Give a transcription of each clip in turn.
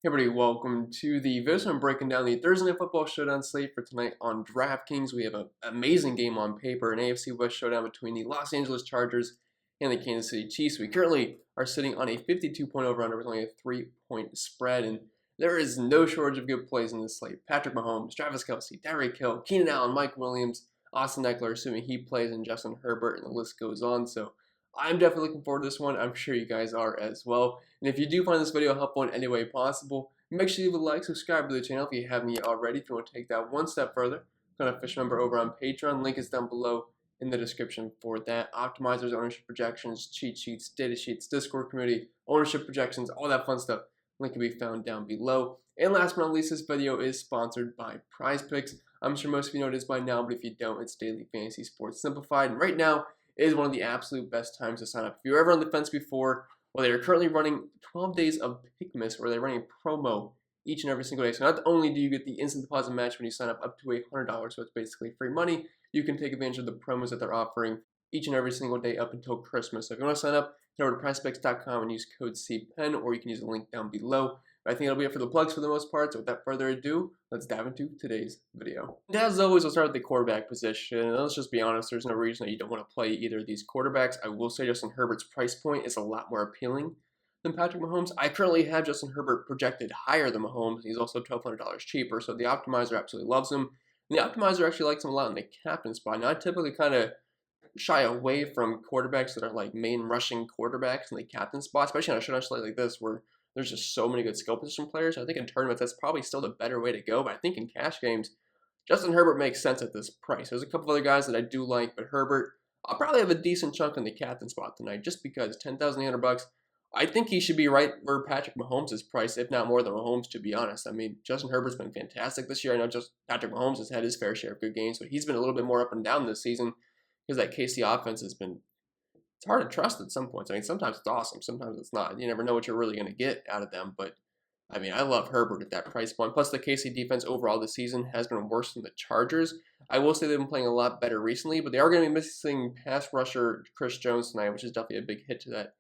Hey everybody, welcome to the video. So I'm breaking down the Thursday Night Football Showdown slate for tonight on DraftKings. We have an amazing game on paper, an AFC West showdown between the Los Angeles Chargers and the Kansas City Chiefs. We currently are sitting on a 52-point over-under with only a 3-point spread, and there is no shortage of good plays in this slate. Patrick Mahomes, Travis Kelce, Tyreek Hill, Keenan Allen, Mike Williams, Austin Eckler, assuming he plays, and Justin Herbert, and the list goes on. So I'm definitely looking forward to this one. I'm sure you guys are as well. And if you do find this video helpful in any way possible, make sure you leave a like, subscribe to the channel if you haven't yet already. If you want to take that one step further, become an official member over on Patreon. Link is down below in the description for that. Optimizers, ownership projections, cheat sheets, data sheets, Discord community, ownership projections, all that fun stuff. Link can be found down below. And last but not least, this video is sponsored by PrizePicks. I'm sure most of you know it is by now, but if you don't, it's daily fantasy sports simplified. And right now is one of the absolute best times to sign up. If you were ever on the fence before, well, they are currently running 12 days of Pickmas, where they're running a promo each and every single day. So not only do you get the instant deposit match when you sign up to $100, so it's basically free money, you can take advantage of the promos that they're offering each and every single day up until Christmas. So if you want to sign up, head over to PrizePicks.com and use code CPEN, or you can use the link down below. I think that'll be it for the plugs for the most part, so without further ado, let's dive into today's video. And as always, we'll start with the quarterback position, and let's just be honest, there's no reason that you don't want to play either of these quarterbacks. I will say Justin Herbert's price point is a lot more appealing than Patrick Mahomes. I currently have Justin Herbert projected higher than Mahomes. He's also $1,200 cheaper, so the optimizer absolutely loves him. And the optimizer actually likes him a lot in the captain spot. And I typically kind of shy away from quarterbacks that are like main rushing quarterbacks in the captain spot, especially on a showdown slate like this where there's just so many good skill position players. I think in tournaments, that's probably still the better way to go. But I think in cash games, Justin Herbert makes sense at this price. There's a couple other guys that I do like, but Herbert, I'll probably have a decent chunk in the captain spot tonight just because $10,800. I think he should be right where Patrick Mahomes is priced, if not more than Mahomes, to be honest. I mean, Justin Herbert's been fantastic this year. I know just Patrick Mahomes has had his fair share of good games, but he's been a little bit more up and down this season because that KC offense has been, it's hard to trust at some points. I mean, sometimes it's awesome, sometimes it's not. You never know what you're really going to get out of them, but I mean, I love Herbert at that price point. Plus, the KC defense overall this season has been worse than the Chargers. I will say they've been playing a lot better recently, but they are going to be missing pass rusher Chris Jones tonight, which is definitely a big hit to that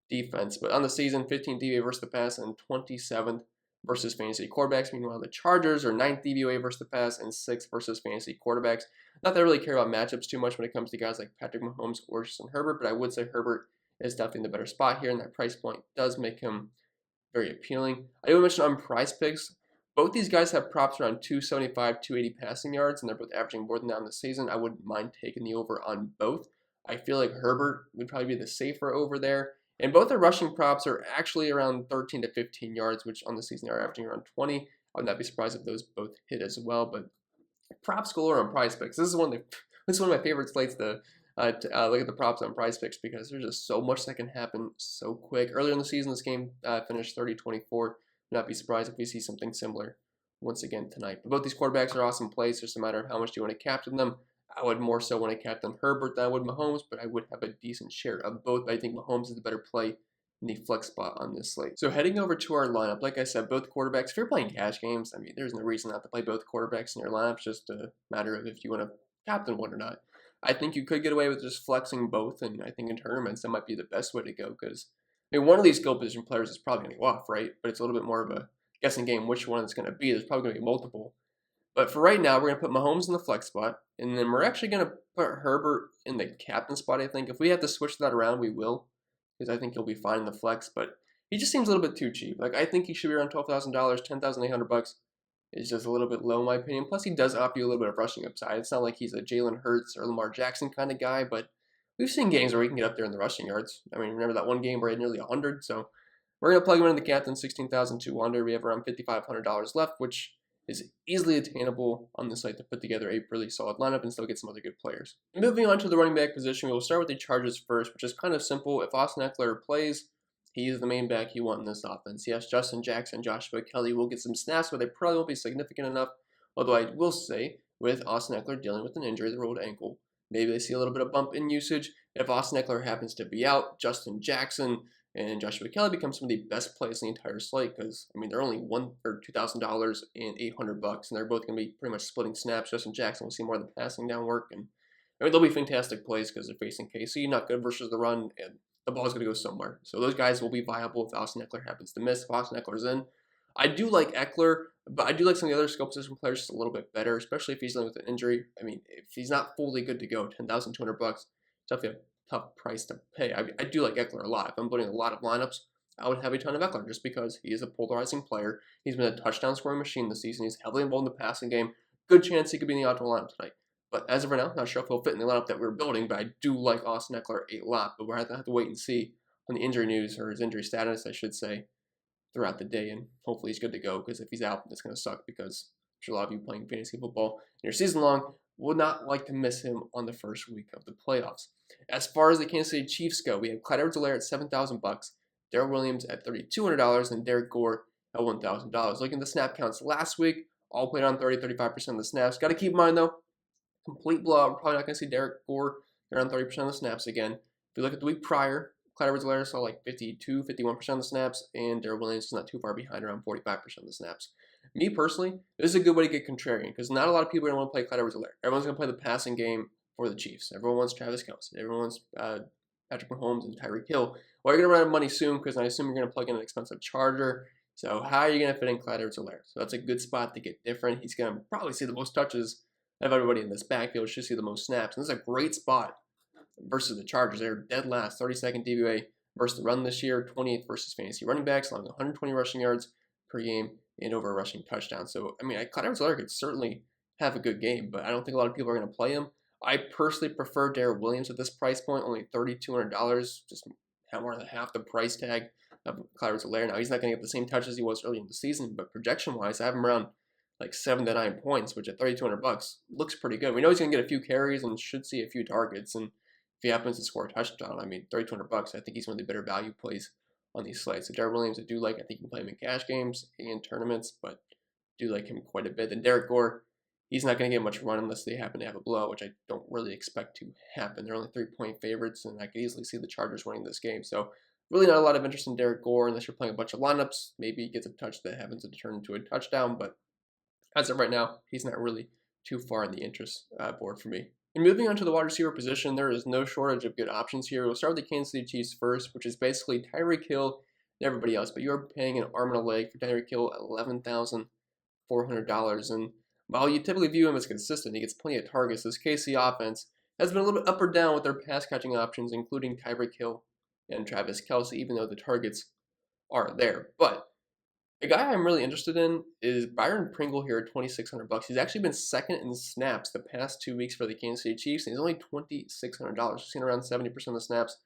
defense. But on the season, 15th DVOA versus the pass and 27th versus fantasy quarterbacks. Meanwhile, the Chargers are 9th DVOA versus the pass and 6th versus fantasy quarterbacks. Not that I really care about matchups too much when it comes to guys like Patrick Mahomes or Justin Herbert, but I would say Herbert is definitely in the better spot here, and that price point does make him very appealing. I do mention on PrizePicks, both these guys have props around 275, 280 passing yards, and they're both averaging more than that in the season. I wouldn't mind taking the over on both. I feel like Herbert would probably be the safer over there. And both their rushing props are actually around 13 to 15 yards, which on the season are averaging around 20. I would not be surprised if those both hit as well. But props galore on PrizePicks. This is one of my favorite slates to look at the props on PrizePicks because there's just so much that can happen so quick. Earlier in the season, this game finished 30-24. Would not be surprised if we see something similar once again tonight. But both these quarterbacks are awesome plays. Just a matter of how much do you want to captain them. I would more so want to captain Herbert than I would Mahomes, but I would have a decent share of both. I think Mahomes is the better play in the flex spot on this slate. So heading over to our lineup, like I said, both quarterbacks, if you're playing cash games, I mean, there's no reason not to play both quarterbacks in your lineup. It's just a matter of if you want to captain one or not. I think you could get away with just flexing both, and I think in tournaments, that might be the best way to go because I mean, one of these skill position players is probably going to go off, right? But it's a little bit more of a guessing game which one it's going to be. There's probably going to be multiple. But for right now, we're going to put Mahomes in the flex spot, and then we're actually going to put Herbert in the captain spot, I think. If we have to switch that around, we will, because I think he'll be fine in the flex, but he just seems a little bit too cheap. Like, I think he should be around $12,000, $10,800 is just a little bit low in my opinion. Plus, he does offer you a little bit of rushing upside. It's not like he's a Jalen Hurts or Lamar Jackson kind of guy, but we've seen games where he can get up there in the rushing yards. I mean, remember that one game where he had nearly 100, so we're going to plug him in the captain, $16,200. We have around $5,500 left, which is easily attainable on the site to put together a really solid lineup and still get some other good players. Moving on to the running back position, we'll start with the Chargers first, which is kind of simple. If Austin Eckler plays, he is the main back you want in this offense. Yes, Justin Jackson, Joshua Kelly will get some snaps, but they probably won't be significant enough. Although I will say, with Austin Eckler dealing with an injury, the rolled ankle, maybe they see a little bit of bump in usage. If Austin Eckler happens to be out, Justin Jackson and Joshua Kelly become some of the best plays in the entire slate because, I mean, they're only $2,000 and $800, and they're both going to be pretty much splitting snaps. Justin Jackson will see more of the passing down work, and I mean, they'll be fantastic plays because they're facing KC, not good versus the run, and the ball's going to go somewhere. So those guys will be viable if Austin Eckler happens to miss. If Austin Eckler's in, I do like Eckler, but I do like some of the other skill position players just a little bit better, especially if he's dealing with an injury. I mean, if he's not fully good to go, $10,200, it's definitely a tough price to pay. I do like Eckler a lot. If I'm building a lot of lineups, I would have a ton of Eckler just because he is a polarizing player. He's been a touchdown scoring machine this season. He's heavily involved in the passing game. Good chance he could be in the optimal lineup tonight. But as of right now, not sure if he'll fit in the lineup that we're building, but I do like Austin Eckler a lot. But we're going to have to wait and see on the injury news, or his injury status, I should say, throughout the day, and hopefully he's good to go, because if he's out, it's going to suck, because I'm sure a lot of you playing fantasy football in your season long would not like to miss him on the first week of the playoffs. As far as the Kansas City Chiefs go, we have Clyde Edwards-Helaire at $7,000, Darrell Williams at $3,200, and Derek Gore at $1,000. Looking at the snap counts last week, all played on 30-35% of the snaps. Got to keep in mind, though, complete blowout. We're probably not going to see Derek Gore around 30% of the snaps again. If you look at the week prior, Clyde Edwards-Helaire saw like 52, 51% of the snaps, and Darrell Williams is not too far behind, around 45% of the snaps. Me personally, this is a good way to get contrarian, because not a lot of people are going to want to play Clyde Edwards-Helaire. Everyone's going to play the passing game for the Chiefs. Everyone wants Travis Kelce. Everyone wants Patrick Mahomes and Tyreek Hill. Well, you're going to run out of money soon, because I assume you're going to plug in an expensive charger. So how are you going to fit in Clyde Edwards-Helaire? So that's a good spot to get different. He's going to probably see the most touches of everybody in this backfield. Should see the most snaps. And this is a great spot versus the Chargers. They're dead last, 32nd DVOA versus the run this year, 28th versus fantasy running backs, allowing 120 rushing yards per game and over a rushing touchdown. So, I mean, Clyde Edwards-Helaire could certainly have a good game, but I don't think a lot of people are going to play him. I personally prefer Darrell Williams at this price point, only $3,200, just more than half the price tag of Clyde Edwards-Helaire. Now, he's not going to get the same touches he was early in the season, but projection-wise, I have him around like 7 to 9 points, which at $3,200 looks pretty good. We know he's going to get a few carries and should see a few targets, and if he happens to score a touchdown, I mean, $3,200, I think he's one of the better value plays on these slates. So Darrell Williams, I do like. I think you can play him in cash games and tournaments, but I do like him quite a bit. Then Derek Gore, he's not going to get much run unless they happen to have a blowout, which I don't really expect to happen. They're only 3-point favorites, and I could easily see the Chargers winning this game. So really not a lot of interest in Derek Gore unless you're playing a bunch of lineups. Maybe he gets a touch that happens to turn into a touchdown, but as of right now, he's not really too far in the interest board for me. And moving on to the wide receiver position, there is no shortage of good options here. We'll start with the Kansas City Chiefs first, which is basically Tyreek Hill and everybody else. But you're paying an arm and a leg for Tyreek Hill at $11,400. And while you typically view him as consistent, he gets plenty of targets. This KC offense has been a little bit up or down with their pass catching options, including Tyreek Hill and Travis Kelce, even though the targets are there. But a guy I'm really interested in is Byron Pringle here at $2,600. He's actually been second in snaps the past 2 weeks for the Kansas City Chiefs, and he's only $2,600. We've seen around 70% of the snaps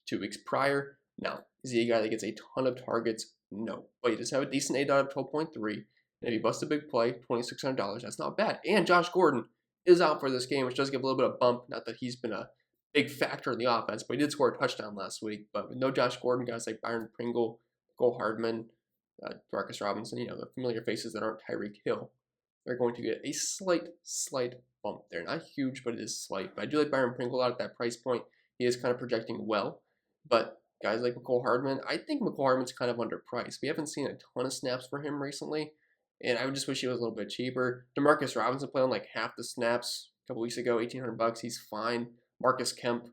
2 weeks prior. Now, is he a guy that gets a ton of targets? No. But he does have a decent ADOT of 12.3. And if he busts a big play, $2,600, that's not bad. And Josh Gordon is out for this game, which does give a little bit of bump. Not that he's been a big factor in the offense, but he did score a touchdown last week. But with no Josh Gordon, guys like Byron Pringle, Cole Hardman, Marcus Robinson, the familiar faces that aren't Tyreek Hill, they're going to get a slight bump there. Not huge, but it is slight. But I do like Byron Pringle out at that price point. He is kind of projecting well. But guys like McCole Hardman, I think McCole Hardman's kind of underpriced. We haven't seen a ton of snaps for him recently, and I would just wish he was a little bit cheaper. DeMarcus Robinson played on like half the snaps a couple weeks ago, $1,800. He's fine. Marcus Kemp,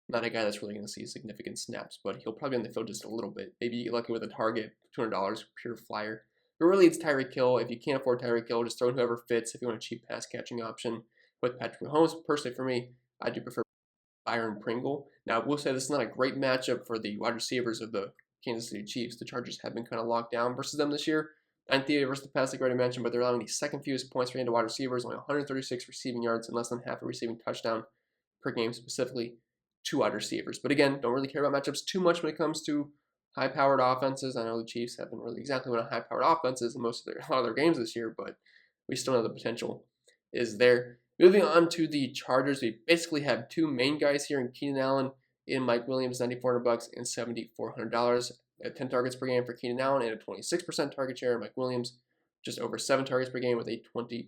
not a guy that's really going to see significant snaps, but he'll probably be on the field just a little bit. Maybe you get lucky with a target, $200, pure flyer. But really, it's Tyreek Hill. If you can't afford Tyreek Hill, just throw in whoever fits if you want a cheap pass-catching option with Patrick Mahomes. Personally, for me, I do prefer Byron Pringle. Now, I will say this is not a great matchup for the wide receivers of the Kansas City Chiefs. The Chargers have been kind of locked down versus them this year. 9th DVOA versus the pass, like I already mentioned, but they're allowing the second fewest points for wide receivers, only 136 receiving yards and less than half a receiving touchdown per game, specifically to wide receivers. But again, don't really care about matchups too much when it comes to high-powered offenses. I know the Chiefs haven't really exactly won a high-powered offenses in a lot of their games this year, but we still know the potential is there. Moving on to the Chargers, we basically have two main guys here in Keenan Allen and Mike Williams, $9,400 and $7,400 at 10 targets per game for Keenan Allen and a 26% target share. Mike Williams just over 7 targets per game with a 20%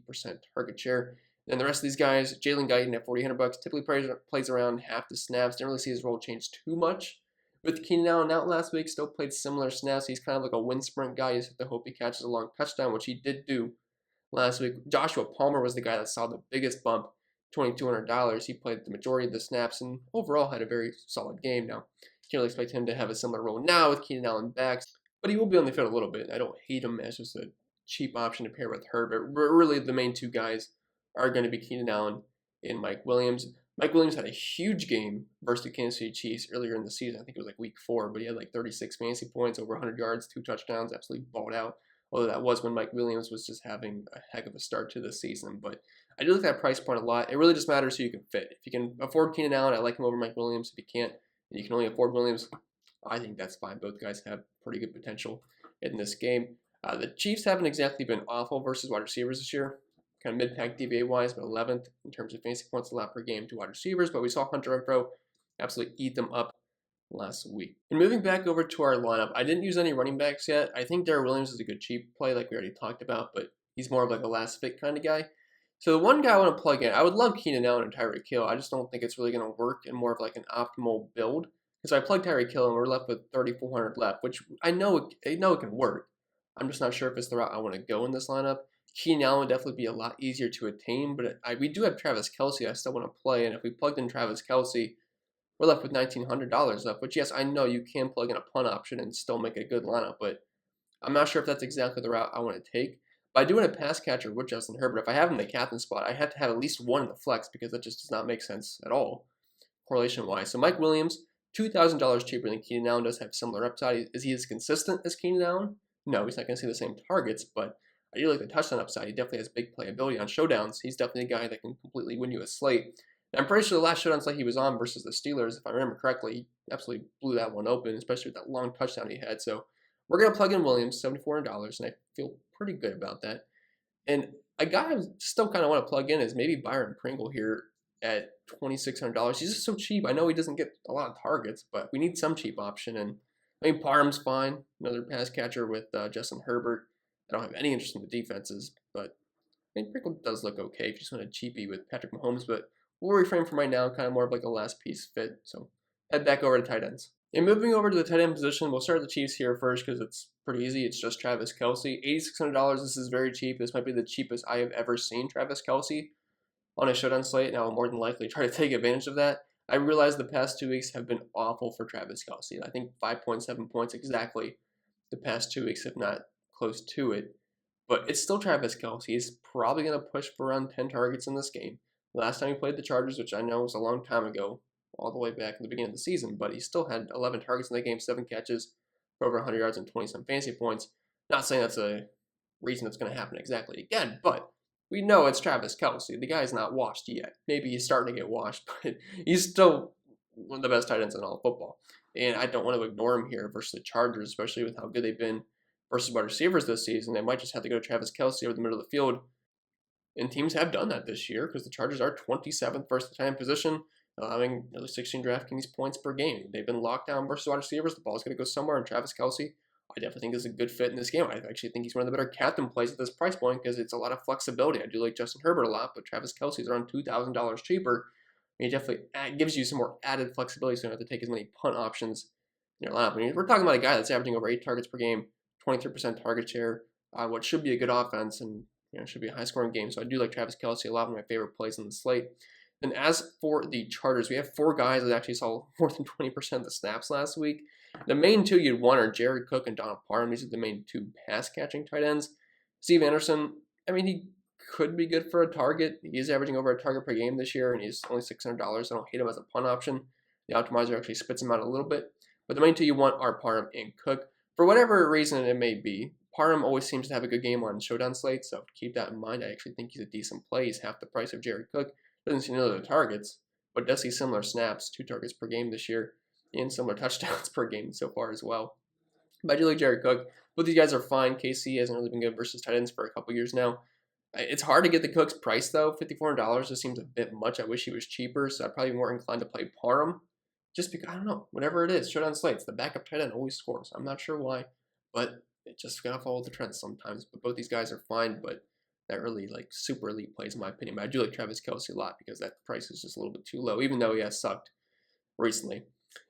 target share. And the rest of these guys, Jalen Guyton at $4,800, typically plays around half the snaps. Didn't really see his role change too much. With Keenan Allen out last week, still played similar snaps. He's kind of like a wind sprint guy. You just have to hope he catches a long touchdown, which he did do last week. Joshua Palmer was the guy that saw the biggest bump, $2,200. He played the majority of the snaps and overall had a very solid game. Now, can't really expect him to have a similar role now with Keenan Allen back. but he will be on the field a little bit. I don't hate him as just a cheap option to pair with Herbert. But really, the main two guys are going to be Keenan Allen and Mike Williams. Mike Williams had a huge game versus the Kansas City Chiefs earlier in the season. I think it was like week 4, but he had like 36 fantasy points, over 100 yards, 2 touchdowns, absolutely balled out. Although that was when Mike Williams was just having a heck of a start to the season. But I do like that price point a lot. It really just matters who you can fit. If you can afford Keenan Allen, I like him over Mike Williams. If you can't, and you can only afford Williams, I think that's fine. Both guys have pretty good potential in this game. The Chiefs haven't exactly been awful versus wide receivers this year. Kind of mid-pack DVA-wise, but 11th in terms of fantasy points allowed per game to wide receivers. But we saw Hunter Renfrow absolutely eat them up last week. And moving back over to our lineup, I didn't use any running backs yet. I think Darrell Williams is a good cheap play, like we already talked about, but he's more of like a last fit kind of guy. So the one guy I want to plug in, I would love Keenan Allen and Tyreek Hill. I just don't think it's really going to work in more of like an optimal build. Because I plugged Tyreek Hill and we're left with 3,400 left, which I know it can work. I'm just not sure if it's the route I want to go in this lineup. Keenan Allen would definitely be a lot easier to attain, but we do have Travis Kelce I still want to play, and if we plugged in Travis Kelce, we're left with $1,900 left, which yes, I know you can plug in a punt option and still make a good lineup, but I'm not sure if that's exactly the route I want to take. But I do want a pass catcher with Justin Herbert. If I have him in the captain spot, I have to have at least one in the flex because that just does not make sense at all, correlation-wise. So Mike Williams, $2,000 cheaper than Keenan Allen, does have similar upside. Is he as consistent as Keenan Allen? No, he's not going to see the same targets, but I do like the touchdown upside. He definitely has big playability on showdowns. He's definitely a guy that can completely win you a slate. And I'm pretty sure the last showdown slate he was on versus the Steelers, if I remember correctly, he absolutely blew that one open, especially with that long touchdown he had. So we're going to plug in Williams, $7,400, and I feel pretty good about that. And a guy I still kind of want to plug in is maybe Byron Pringle here at $2,600. He's just so cheap. I know he doesn't get a lot of targets, but we need some cheap option. And I mean, Parham's fine, another pass catcher with Justin Herbert. I don't have any interest in the defenses, but I mean, Pringle does look okay if you just want a cheapie with Patrick Mahomes, but we'll reframe from right now, kind of more of like a last piece fit. So head back over to tight ends. And moving over to the tight end position, we'll start the Chiefs here first because it's pretty easy. It's just Travis Kelce. $8,600, this is very cheap. This might be the cheapest I have ever seen Travis Kelce on a showdown slate. Now I'll more than likely try to take advantage of that. I realize the past 2 weeks have been awful for Travis Kelce. I think 5.7 points exactly the past 2 weeks, if not close to it. But it's still Travis Kelce. He's probably going to push for around 10 targets in this game. Last time he played the Chargers, which I know was a long time ago, all the way back in the beginning of the season, but he still had 11 targets in that game, 7 catches for over 100 yards and 20-some fantasy points. Not saying that's a reason that's going to happen exactly again, but we know it's Travis Kelce. The guy's not washed yet. Maybe he's starting to get washed, but he's still one of the best tight ends in all of football. And I don't want to ignore him here versus the Chargers, especially with how good they've been versus wide receivers this season. They might just have to go to Travis Kelce over the middle of the field. And teams have done that this year because the Chargers are 27th versus the tight end position, allowing another 16 DraftKings points per game. They've been locked down versus wide receivers. The ball's going to go somewhere, and Travis Kelce, I definitely think is a good fit in this game. I actually think he's one of the better captain plays at this price point because it's a lot of flexibility. I do like Justin Herbert a lot, but Travis Kelce is around $2,000 cheaper. And he definitely gives you some more added flexibility, so you don't have to take as many punt options in your lineup. I mean, we're talking about a guy that's averaging over 8 targets per game, 23% target share, what should be a good offense, and it should be a high-scoring game. So I do like Travis Kelce a lot, one of my favorite plays in the slate. And as for the Chargers, we have 4 guys that actually saw more than 20% of the snaps last week. The main 2 you'd want are Jared Cook and Donald Parham. These are the main 2 pass-catching tight ends. Steve Anderson, I mean, he could be good for a target. He is averaging over a target per game this year, and he's only $600. I don't hate him as a punt option. The optimizer actually spits him out a little bit. But the main 2 you want are Parham and Cook. For whatever reason it may be, Parham always seems to have a good game on showdown slates, so keep that in mind. I actually think he's a decent play. He's half the price of Jared Cook. Doesn't see none of the targets, but does see similar snaps, 2 targets per game this year, and similar touchdowns per game so far as well. But I do like Jared Cook. Both these guys are fine. KC hasn't really been good versus tight ends for a couple years now. It's hard to get the Cook's price, though. $5,400 just seems a bit much. I wish he was cheaper, so I'd probably be more inclined to play Parham. Just because, I don't know, whatever it is, showdown slates, the backup tight end always scores. I'm not sure why, but it just gotta follow the trends sometimes. But both these guys are fine, but not really like super elite plays in my opinion. But I do like Travis Kelce a lot because that price is just a little bit too low, even though he has sucked recently.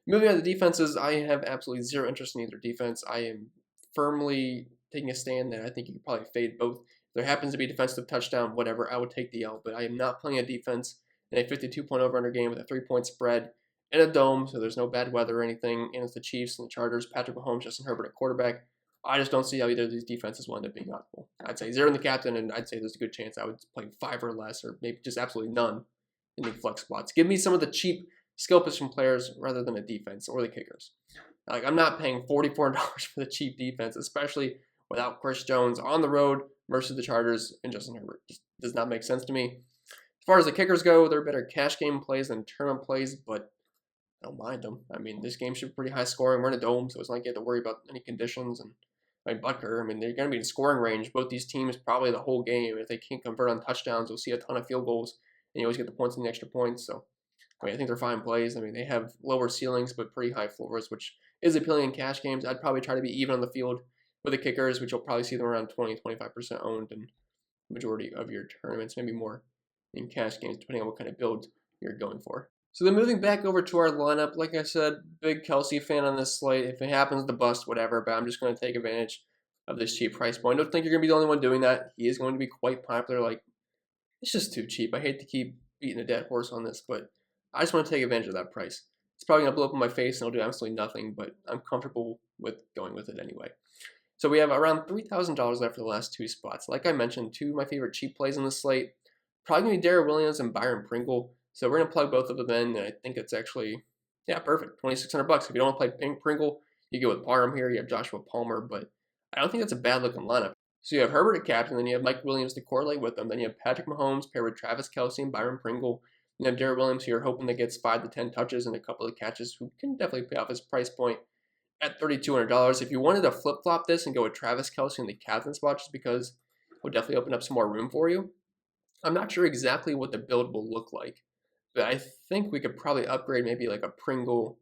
Moving on to defenses, I have absolutely zero interest in either defense. I am firmly taking a stand that I think you could probably fade both. If there happens to be a defensive touchdown, whatever, I would take the L, but I am not playing a defense in a 52-point over-under game with a 3-point spread in a dome, so there's no bad weather or anything, and it's the Chiefs and the Chargers, Patrick Mahomes, Justin Herbert at quarterback. I just don't see how either of these defenses will end up being optimal. I'd say 0 in the captain, and I'd say there's a good chance I would play 5 or less, or maybe just absolutely none in the flex spots. Give me some of the cheap skill position players rather than a defense or the kickers. Like, I'm not paying $44 for the cheap defense, especially without Chris Jones on the road versus the Chargers and Justin Herbert. Just does not make sense to me. As far as the kickers go, they're better cash game plays than tournament plays, but I don't mind them. I mean, this game should be pretty high scoring. We're in a dome, so it's not like you have to worry about any conditions. And I mean, Butker, I mean, they're going to be in scoring range. Both these teams probably the whole game. If they can't convert on touchdowns, we'll see a ton of field goals, and you always get the points and the extra points. So I mean, I think they're fine plays. I mean, they have lower ceilings but pretty high floors, which is appealing in cash games. I'd probably try to be even on the field with the kickers, which you'll probably see them around 20-25% owned in the majority of your tournaments, maybe more in cash games, depending on what kind of build you're going for. So then moving back over to our lineup, like I said, big Kelsey fan on this slate. If it happens to bust, whatever, but I'm just going to take advantage of this cheap price point. I don't think you're going to be the only one doing that. He is going to be quite popular. Like, it's just too cheap. I hate to keep beating a dead horse on this, but I just want to take advantage of that price. It's probably going to blow up in my face and I'll do absolutely nothing, but I'm comfortable with going with it anyway. So we have around $3,000 left for the last 2 spots. Like I mentioned, 2 of my favorite cheap plays on the slate. Probably going to be Darrell Williams and Byron Pringle. So we're going to plug both of them in, and I think it's actually, yeah, perfect. $2,600. If you don't want to play Pringle, you go with Parham here. You have Joshua Palmer, but I don't think that's a bad looking lineup. So you have Herbert at captain, then you have Mike Williams to correlate with them. Then you have Patrick Mahomes paired with Travis Kelce and Byron Pringle. You have Darrell Williams here, hoping that gets 5 to 10 touches and a couple of catches, who can definitely pay off his price point at $3,200. If you wanted to flip-flop this and go with Travis Kelce in the captain spot, just because it would definitely open up some more room for you, I'm not sure exactly what the build will look like, but I think we could probably upgrade maybe like a Pringle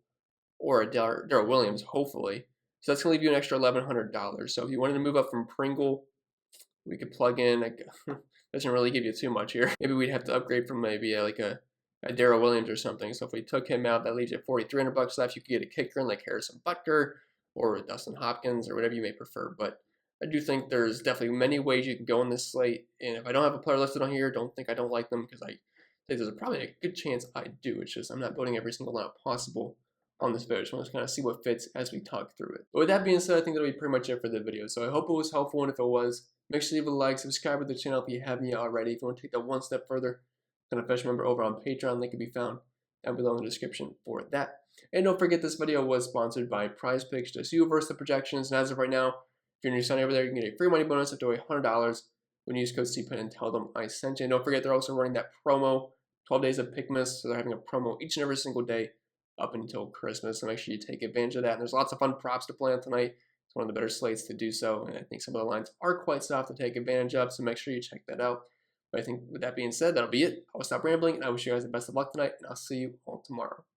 or a Darrell Williams, hopefully. So that's going to leave you an extra $1,100. So if you wanted to move up from Pringle, we could plug in, like, doesn't really give you too much here. Maybe we'd have to upgrade from maybe a Darrell Williams or something. So if we took him out, that leaves you $4,300 left. You could get a kicker in like Harrison Butker or Dustin Hopkins or whatever you may prefer. But I do think there's definitely many ways you can go in this slate. And if I don't have a player listed on here, don't think I don't like them, because I think there's probably a good chance I do. It's just I'm not building every single lineup possible on this video. So I'm just going to see what fits as we talk through it. But with that being said, I think that'll be pretty much it for the video. So I hope it was helpful, and if it was, make sure to leave a like, subscribe to the channel if you haven't yet already. If you want to take that one step further, become a official member over on Patreon. Link can be found down below in the description for that. And don't forget, this video was sponsored by Prize Picks, just you versus the projections. And as of right now, if you're new signing over there, you can get a free money bonus up to $100 when you use code CPEN and tell them I sent you. And don't forget, they're also running that promo, 12 days of Pickmas. So they're having a promo each and every single day up until Christmas. So make sure you take advantage of that. And there's lots of fun props to play on tonight. It's one of the better slates to do so. And I think some of the lines are quite soft to take advantage of. So make sure you check that out. But I think with that being said, that'll be it. I'll stop rambling, and I wish you guys the best of luck tonight, and I'll see you all tomorrow.